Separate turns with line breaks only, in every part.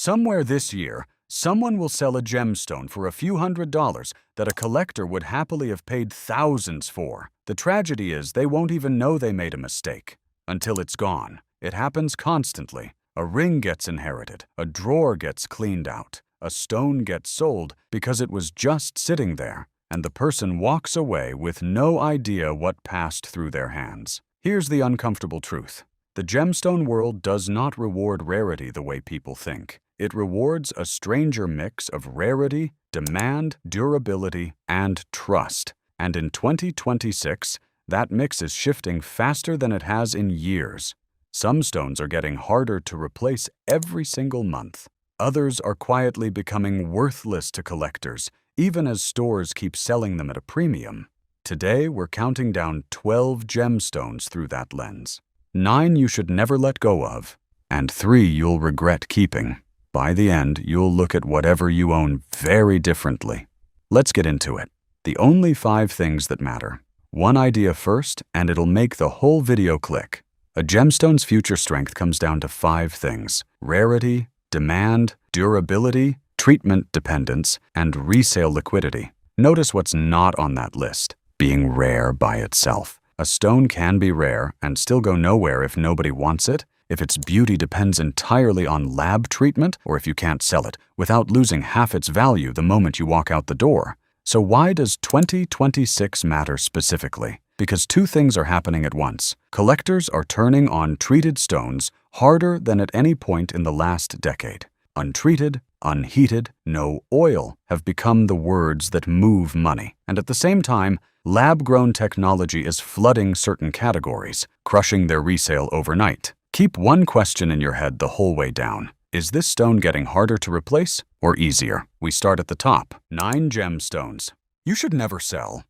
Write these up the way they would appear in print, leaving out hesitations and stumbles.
Somewhere this year, someone will sell a gemstone for a few $100s that a collector would happily have paid thousands for. The tragedy is they won't even know they made a mistake until it's gone. It happens constantly. A ring gets inherited, a drawer gets cleaned out, a stone gets sold because it was just sitting there, and the person walks away with no idea what passed through their hands. Here's the uncomfortable truth. The gemstone world does not reward rarity the way people think. It rewards a stranger mix of rarity, demand, durability, and trust. And in 2026, that mix is shifting faster than it has in years. Some stones are getting harder to replace every single month. Others are quietly becoming worthless to collectors, even as stores keep selling them at a premium. Today, we're counting down 12 gemstones through that lens. 9 you should never let go of, and 3 you'll regret keeping. By the end, you'll look at whatever you own very differently. Let's get into it. The only 5 things that matter. One idea first, and it'll make the whole video click. A gemstone's future strength comes down to 5 things: rarity, demand, durability, treatment dependence, and resale liquidity. Notice what's not on that list: being rare by itself. A stone can be rare and still go nowhere if nobody wants it, if its beauty depends entirely on lab treatment, or if you can't sell it without losing half its value the moment you walk out the door. So why does 2026 matter specifically? Because 2 things are happening at once. Collectors are turning on treated stones harder than at any point in the last decade. Untreated, unheated, no oil have become the words that move money. And at the same time, lab-grown technology is flooding certain categories, crushing their resale overnight. Keep one question in your head the whole way down. Is this stone getting harder to replace or easier? We start at the top. 9 gemstones you should never sell.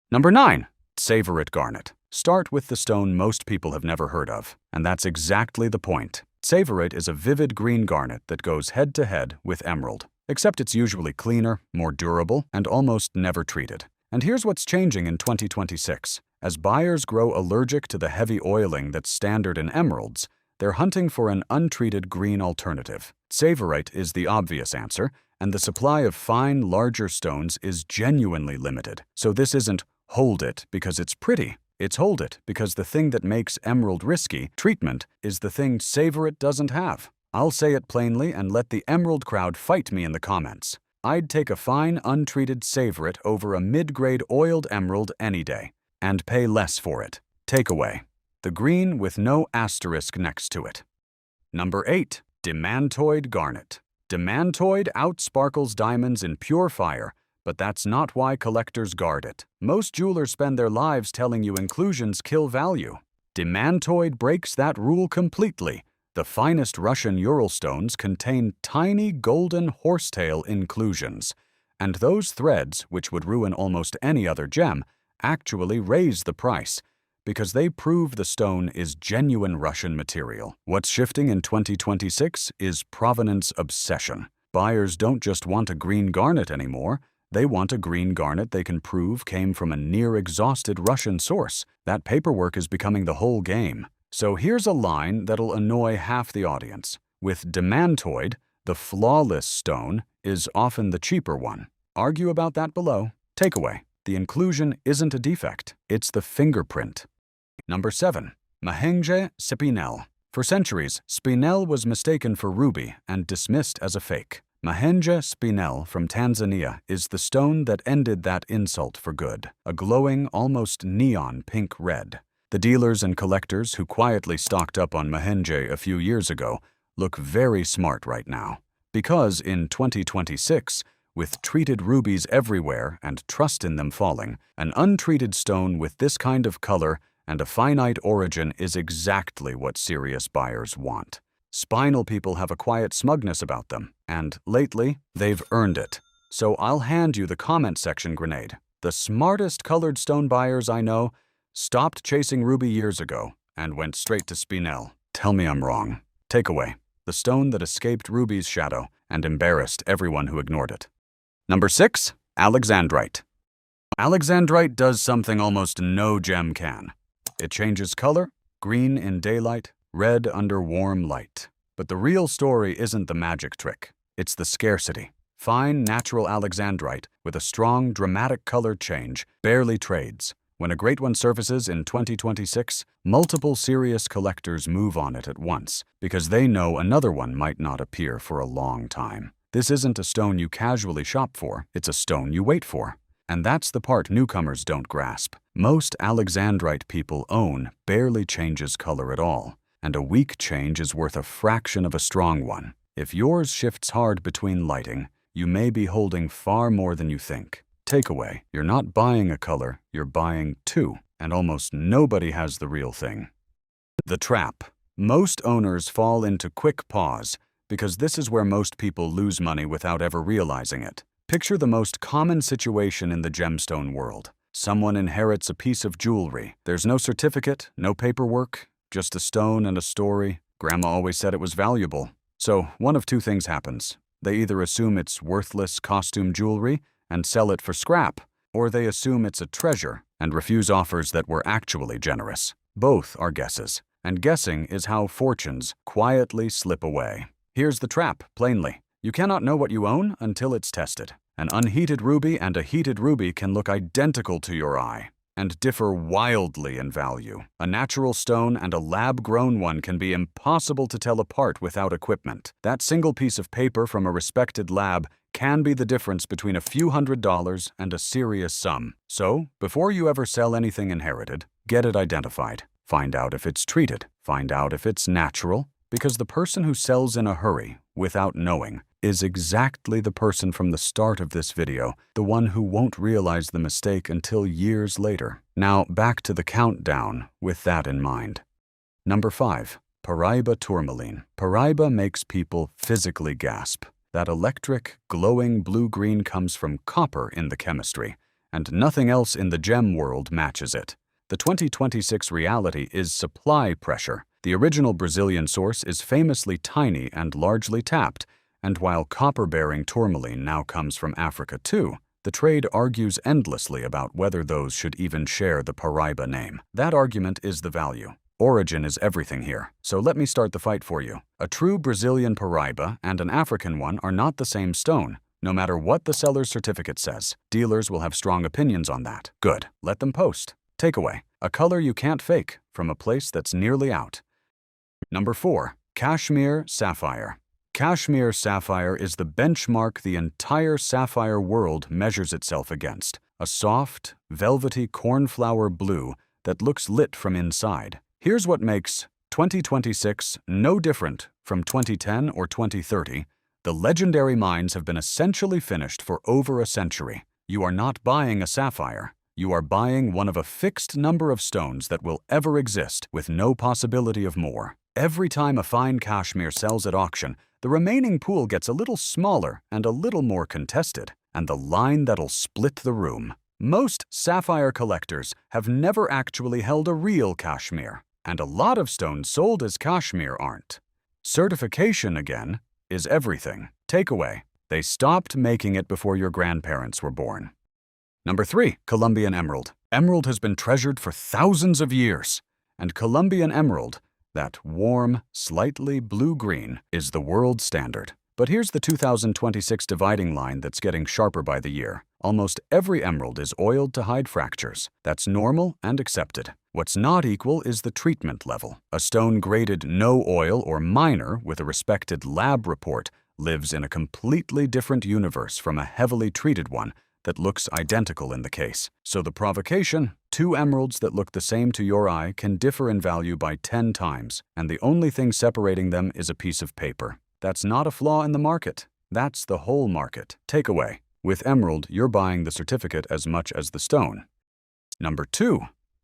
Number 9. Savorite garnet. Start with the stone most people have never heard of, and that's exactly the point. Savorite is a vivid green garnet that goes head-to-head with emerald, except it's usually cleaner, more durable, and almost never treated. And here's what's changing in 2026. As buyers grow allergic to the heavy oiling that's standard in emeralds, they're hunting for an untreated green alternative. Savorite is the obvious answer, and the supply of fine, larger stones is genuinely limited. So this isn't hold it because it's pretty. It's hold it because the thing that makes emerald risky, treatment, is the thing Savorite doesn't have. I'll say it plainly and let the emerald crowd fight me in the comments. I'd take a fine, untreated Savorite over a mid-grade oiled emerald any day, and pay less for it. Takeaway: the green with no asterisk next to it. Number 8. Demantoid garnet. Demantoid outsparkles diamonds in pure fire, but that's not why collectors guard it. Most jewelers spend their lives telling you inclusions kill value. Demantoid breaks that rule completely. The finest Russian Ural stones contain tiny golden horsetail inclusions, and those threads, which would ruin almost any other gem, actually raise the price, because they prove the stone is genuine Russian material. What's shifting in 2026 is provenance obsession. Buyers don't just want a green garnet anymore. They want a green garnet they can prove came from a near-exhausted Russian source. That paperwork is becoming the whole game. So here's a line that'll annoy half the audience. With demantoid, the flawless stone is often the cheaper one. Argue about that below. Takeaway: the inclusion isn't a defect, it's the fingerprint. Number 7. Mahenge Spinel. For centuries, spinel was mistaken for ruby and dismissed as a fake. Mahenge Spinel from Tanzania is the stone that ended that insult for good, a glowing, almost neon pink red. The dealers and collectors who quietly stocked up on Mahenge a few years ago look very smart right now. Because in 2026, with treated rubies everywhere and trust in them falling, an untreated stone with this kind of color and a finite origin is exactly what serious buyers want. Spinel people have a quiet smugness about them, and lately, they've earned it. So I'll hand you the comment section grenade. The smartest colored stone buyers I know stopped chasing ruby years ago and went straight to spinel. Tell me I'm wrong. Takeaway: the stone that escaped ruby's shadow and embarrassed everyone who ignored it. Number 6. Alexandrite. Alexandrite does something almost no gem can. It changes color, green in daylight, red under warm light. But the real story isn't the magic trick. It's the scarcity. Fine, natural alexandrite with a strong, dramatic color change barely trades. When a great one surfaces in 2026, multiple serious collectors move on it at once because they know another one might not appear for a long time. This isn't a stone you casually shop for, it's a stone you wait for. And that's the part newcomers don't grasp. Most alexandrite people own barely changes color at all, and a weak change is worth a fraction of a strong one. If yours shifts hard between lighting, you may be holding far more than you think. Takeaway: you're not buying a color, you're buying two, and almost nobody has the real thing. The trap. Most owners fall into quick pause because this is where most people lose money without ever realizing it. Picture the most common situation in the gemstone world. Someone inherits a piece of jewelry. There's no certificate, no paperwork, just a stone and a story. Grandma always said it was valuable. So one of two things happens. They either assume it's worthless costume jewelry and sell it for scrap, or they assume it's a treasure and refuse offers that were actually generous. Both are guesses, and guessing is how fortunes quietly slip away. Here's the trap, plainly. You cannot know what you own until it's tested. An unheated ruby and a heated ruby can look identical to your eye and differ wildly in value. A natural stone and a lab-grown one can be impossible to tell apart without equipment. That single piece of paper from a respected lab can be the difference between a few $100s and a serious sum. So, before you ever sell anything inherited, get it identified. Find out if it's treated. Find out if it's natural, because the person who sells in a hurry, without knowing, is exactly the person from the start of this video, the one who won't realize the mistake until years later. Now, back to the countdown with that in mind. Number 5. Paraiba tourmaline. Paraiba makes people physically gasp. That electric, glowing blue-green comes from copper in the chemistry, and nothing else in the gem world matches it. The 2026 reality is supply pressure. The original Brazilian source is famously tiny and largely tapped, and while copper-bearing tourmaline now comes from Africa too, the trade argues endlessly about whether those should even share the Paraiba name. That argument is the value. Origin is everything here, so let me start the fight for you. A true Brazilian Paraiba and an African one are not the same stone, no matter what the seller's certificate says. Dealers will have strong opinions on that. Good. Let them post. Takeaway: a color you can't fake from a place that's nearly out. Number 4. Kashmir sapphire. Kashmir sapphire is the benchmark the entire sapphire world measures itself against. A soft, velvety cornflower blue that looks lit from inside. Here's what makes 2026 no different from 2010 or 2030. The legendary mines have been essentially finished for over a century. You are not buying a sapphire. You are buying one of a fixed number of stones that will ever exist, with no possibility of more. Every time a fine Kashmir sells at auction, the remaining pool gets a little smaller and a little more contested, and the line that'll split the room. Most sapphire collectors have never actually held a real Kashmir, and a lot of stones sold as Kashmir aren't. Certification, again, is everything. Takeaway: they stopped making it before your grandparents were born. Number 3. Colombian emerald. Emerald has been treasured for thousands of years, and Colombian emerald, that warm, slightly blue-green, is the world standard. But here's the 2026 dividing line that's getting sharper by the year. Almost every emerald is oiled to hide fractures. That's normal and accepted. What's not equal is the treatment level. A stone graded no oil or minor with a respected lab report lives in a completely different universe from a heavily treated one that looks identical in the case. So the provocation: 2 emeralds that look the same to your eye can differ in value by 10 times, and the only thing separating them is a piece of paper. That's not a flaw in the market. That's the whole market. Takeaway: with emerald, you're buying the certificate as much as the stone. Number 2.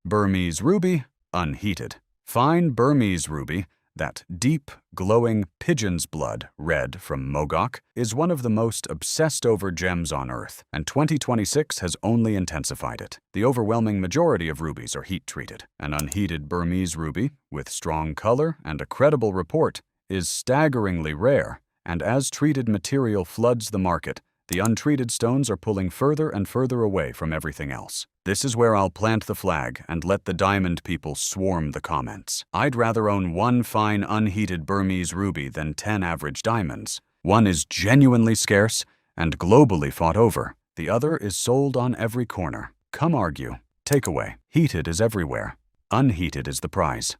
Burmese ruby, unheated. Fine Burmese ruby, that deep, glowing pigeon's blood red from Mogok, is one of the most obsessed-over gems on Earth, and 2026 has only intensified it. The overwhelming majority of rubies are heat-treated. An unheated Burmese ruby, with strong color and a credible report, is staggeringly rare, and as treated material floods the market, The untreated stones are pulling further and further away from everything else. This is where I'll plant the flag and let the diamond people swarm the comments. I'd rather own one fine unheated Burmese ruby than 10 average diamonds. One is genuinely scarce and globally fought over. The other is sold on every corner. Come argue. Takeaway: heated is everywhere. Unheated is the prize.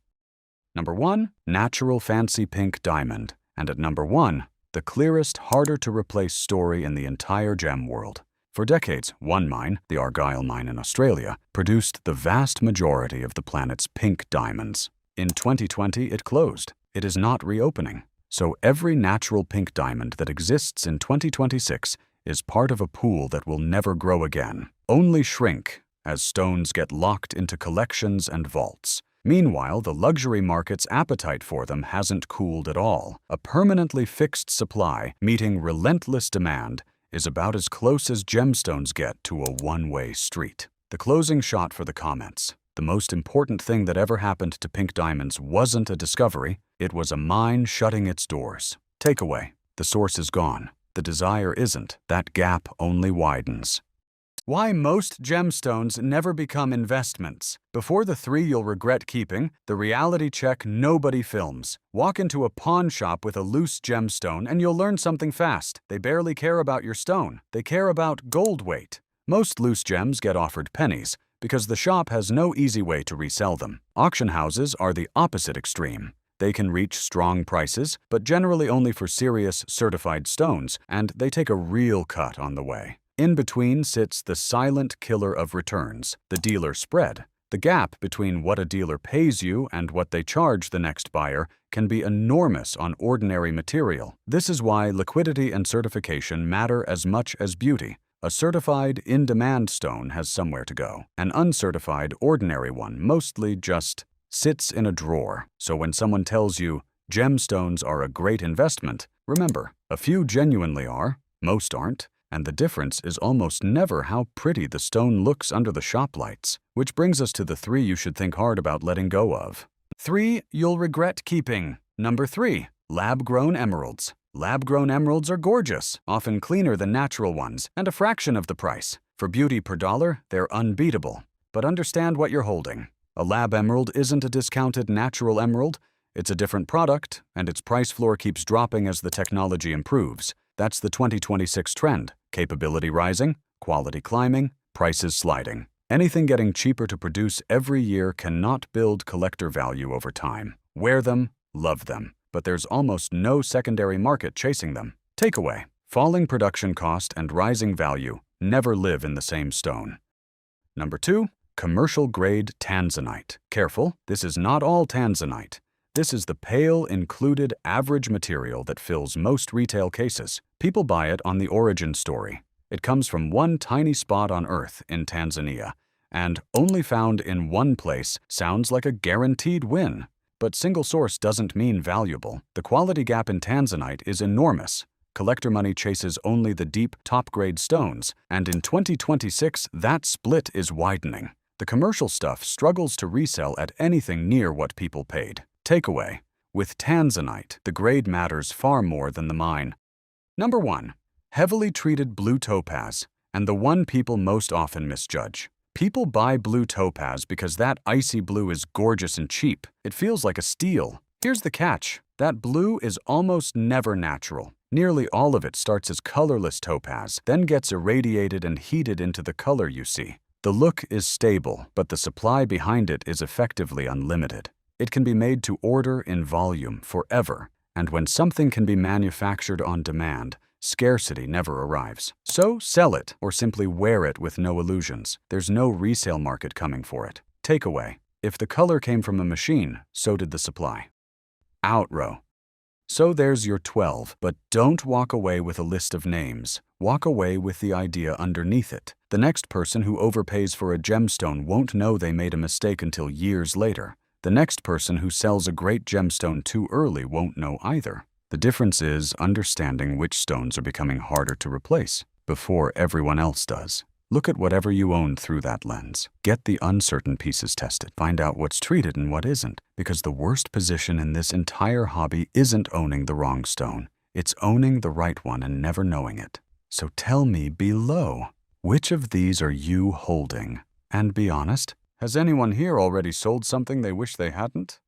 Number 1, natural fancy pink diamond. And at number 1, the clearest, harder-to-replace story in the entire gem world. For decades, one mine, the Argyle mine in Australia, produced the vast majority of the planet's pink diamonds. In 2020, it closed. It is not reopening. So every natural pink diamond that exists in 2026 is part of a pool that will never grow again, only shrink as stones get locked into collections and vaults. Meanwhile, the luxury market's appetite for them hasn't cooled at all. A permanently fixed supply meeting relentless demand is about as close as gemstones get to a one-way street. The closing shot for the comments. The most important thing that ever happened to pink diamonds wasn't a discovery, it was a mine shutting its doors. Takeaway: the source is gone. The desire isn't. That gap only widens. Why most gemstones never become investments. Before the 3 you'll regret keeping, the reality check nobody films. Walk into a pawn shop with a loose gemstone and you'll learn something fast. They barely care about your stone. They care about gold weight. Most loose gems get offered pennies because the shop has no easy way to resell them. Auction houses are the opposite extreme. They can reach strong prices, but generally only for serious, certified stones, and they take a real cut on the way. In between sits the silent killer of returns, the dealer spread. The gap between what a dealer pays you and what they charge the next buyer can be enormous on ordinary material. This is why liquidity and certification matter as much as beauty. A certified, in-demand stone has somewhere to go. An uncertified, ordinary one mostly just sits in a drawer. So when someone tells you gemstones are a great investment, remember, a few genuinely are, most aren't. And the difference is almost never how pretty the stone looks under the shop lights. Which brings us to the 3 you should think hard about letting go of. 3 you'll regret keeping. Number 3, lab-grown emeralds. Lab-grown emeralds are gorgeous, often cleaner than natural ones, and a fraction of the price. For beauty per dollar, they're unbeatable. But understand what you're holding. A lab emerald isn't a discounted natural emerald. It's a different product, and its price floor keeps dropping as the technology improves. That's the 2026 trend. Capability rising, quality climbing, prices sliding. Anything getting cheaper to produce every year cannot build collector value over time. Wear them, love them, but there's almost no secondary market chasing them. Takeaway: falling production cost and rising value never live in the same stone. Number 2, commercial-grade tanzanite. Careful, this is not all tanzanite. This is the pale, included average material that fills most retail cases. People buy it on the origin story. It comes from one tiny spot on Earth in Tanzania, and only found in one place sounds like a guaranteed win. But single source doesn't mean valuable. The quality gap in tanzanite is enormous. Collector money chases only the deep, top-grade stones, and in 2026, that split is widening. The commercial stuff struggles to resell at anything near what people paid. Takeaway: with tanzanite, the grade matters far more than the mine. Number 1, heavily treated blue topaz, and the one people most often misjudge. People buy blue topaz because that icy blue is gorgeous and cheap. It feels like a steal. Here's the catch: that blue is almost never natural. Nearly all of it starts as colorless topaz, then gets irradiated and heated into the color you see. The look is stable, but the supply behind it is effectively unlimited. It can be made to order in volume forever, and when something can be manufactured on demand, scarcity never arrives. So sell it, or simply wear it with no illusions. There's no resale market coming for it. Takeaway: if the color came from a machine, so did the supply. Outrow. So there's your 12, but don't walk away with a list of names. Walk away with the idea underneath it. The next person who overpays for a gemstone won't know they made a mistake until years later. The next person who sells a great gemstone too early won't know either. The difference is understanding which stones are becoming harder to replace before everyone else does. Look at whatever you own through that lens. Get the uncertain pieces tested. Find out what's treated and what isn't, because the worst position in this entire hobby isn't owning the wrong stone. It's owning the right one and never knowing it. So tell me below, which of these are you holding? And be honest, has anyone here already sold something they wish they hadn't?